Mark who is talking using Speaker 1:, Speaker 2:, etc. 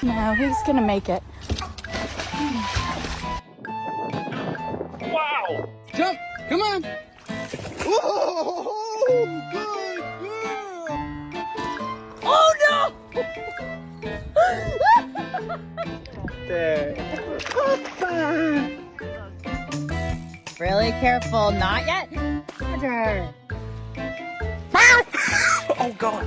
Speaker 1: No, he's gonna make it.
Speaker 2: Wow!
Speaker 3: Jump! Come on! Oh, good girl!
Speaker 1: Oh no! Really careful, not yet. Roger.
Speaker 2: Oh God!